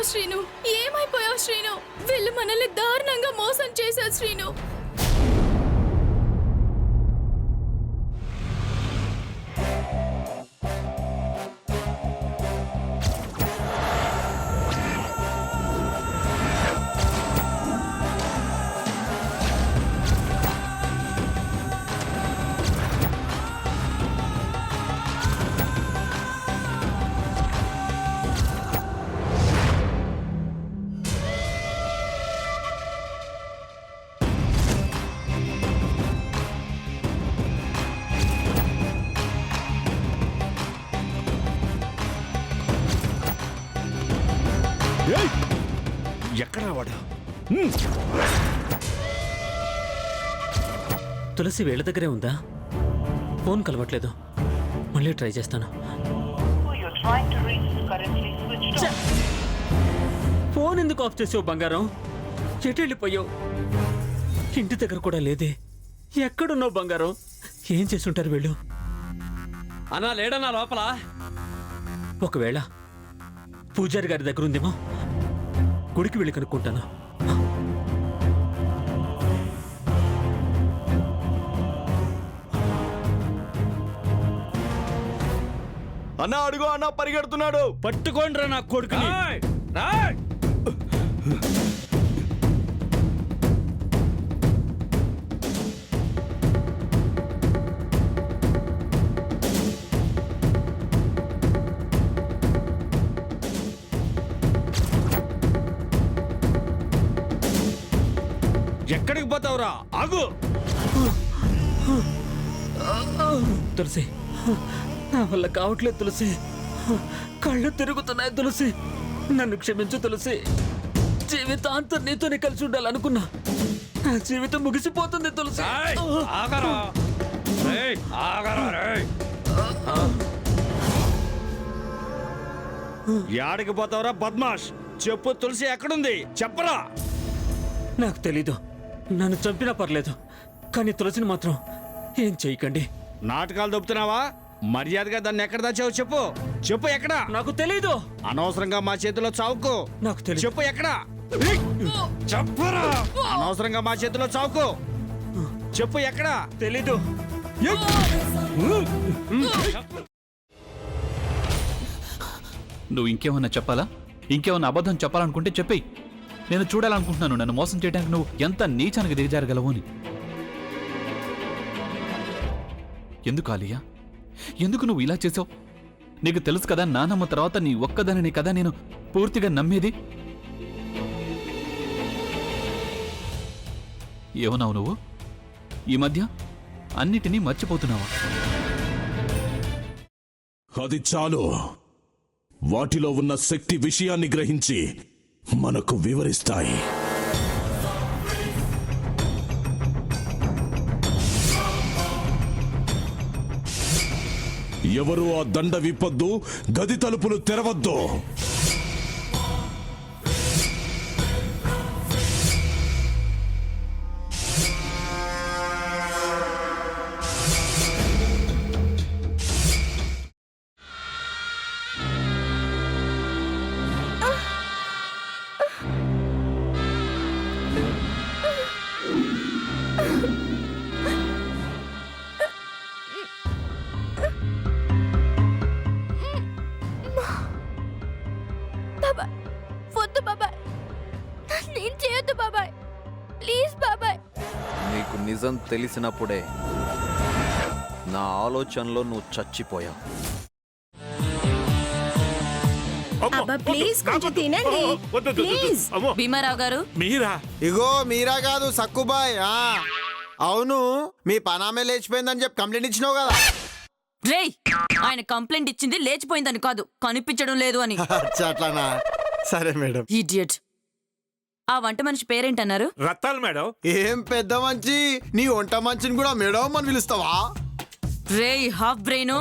శ్రీను? ఏమైపోయావు శ్రీను? వీళ్ళు మనల్ని దారుణంగా మోసం చేశారు శ్రీను. ఎక్కడ వాడు? తులసి వీళ్ళ దగ్గరే ఉందా? ఫోన్ కలవట్లేదు. మళ్ళీ ట్రై చేస్తాను. ఫోన్ ఎందుకు ఆఫ్ చేసావు బంగారం? ఎటు వెళ్ళిపోయావు? ఇంటి దగ్గర కూడా లేదే. ఎక్కడున్నావు బంగారం? ఏం చేస్తుంటారు వీళ్ళు? అన్నా లేడన్నా లోపల. ఒకవేళ పూజారి గారి దగ్గర ఉందేమో. గుడికి వెళ్ళి కనుక్కుంటాను. అన్నా అడుగు, అన్నా పరిగెడుతున్నాడు. పట్టుకోండిరా నా కొడుకుని. ఎక్కడికి పోతావురా? ఆగు. తులసి, నా వల్ల కావట్లేదు తులసి. కళ్ళు తిరుగుతున్నాయి తులసి. నన్ను క్షమించు తులసి. జీవితాంతం నీతోనే కలిసి ఉండాలనుకున్నా. నా జీవితం ముగిసిపోతుంది తులసి. యాడికి పోతావురా బద్మాష్? చెప్పు, తులసి ఎక్కడుంది? చెప్పరా. నాకు తెలీదు. నన్ను చంపినా పర్లేదు, కానీ తులసిని మాత్రం ఏం చెయ్యకండి. నాటకాలు దొబ్బుతున్నావా? మర్యాదగా దాన్ని ఎక్కడ దాచావు చెప్పు. చెప్పు ఎక్కడ? నాకు తెలీదు. అనవసరంగా మా చేతిలో చావుకు. నాకు తెలీదు. చెప్పు ఎక్కడ? చెప్పరా. అనవసరంగా మా చేతిలో చావుకు. చెప్పు ఎక్కడ? తెలీదు. నువ్వు ఇంకేమన్నా చెప్పాలా? ఇంకేమన్నా అబద్ధం చెప్పాలనుకుంటే చెప్పేయి. నేను చూడాలనుకుంటున్నాను నన్ను మోసం చేయడానికి నువ్వు ఎంత నీచానికి దిగజారగలవు అని. ఎందుకు ఆలియా, ఎందుకు నువ్వు ఇలా చేసావు? నీకు తెలుసు కదా నానమ్మ తర్వాత నీ ఒక్కదానిని కదా నేను పూర్తిగా నమ్మేది. ఏమన్నావు నువ్వు? ఈ మధ్య అన్నిటినీ మర్చిపోతున్నావా? అది చాలు. వాటిలో ఉన్న శక్తి విషయాన్ని గ్రహించి మనకు వివరిస్తాయి. ఎవరు ఆ దండ విప్పొద్దు, గది తలుపులు తెరవద్దు. నీకు నిజం తెలిసినప్పుడే నా ఆలోచనలో నువ్వు చచ్చిపోయావు. భీమారావు గారు, మీరా? ఇగో మీరా కాదు సక్కుబాయ్. అవును, మీ పనామే లేచిపోయిందని చెప్పి కంప్లైంట్ ఇచ్చినావు కదా. రేయ్, ఆయన కంప్లైంట్ ఇచ్చింది లేచిపోయిందని కాదు, కనిపించడం లేదు అని. అట్లానా? సరే మేడం. ఇడియట్. ఆ వంట మనిషి పేరేంటన్నారు? రత్తాలు మేడం. ఏం పెద్ద మంచి, నీ వంట మంచిని కూడా మేడం అని పిలుస్తావా? రేయ్ హాఫ్ బ్రెయిన్,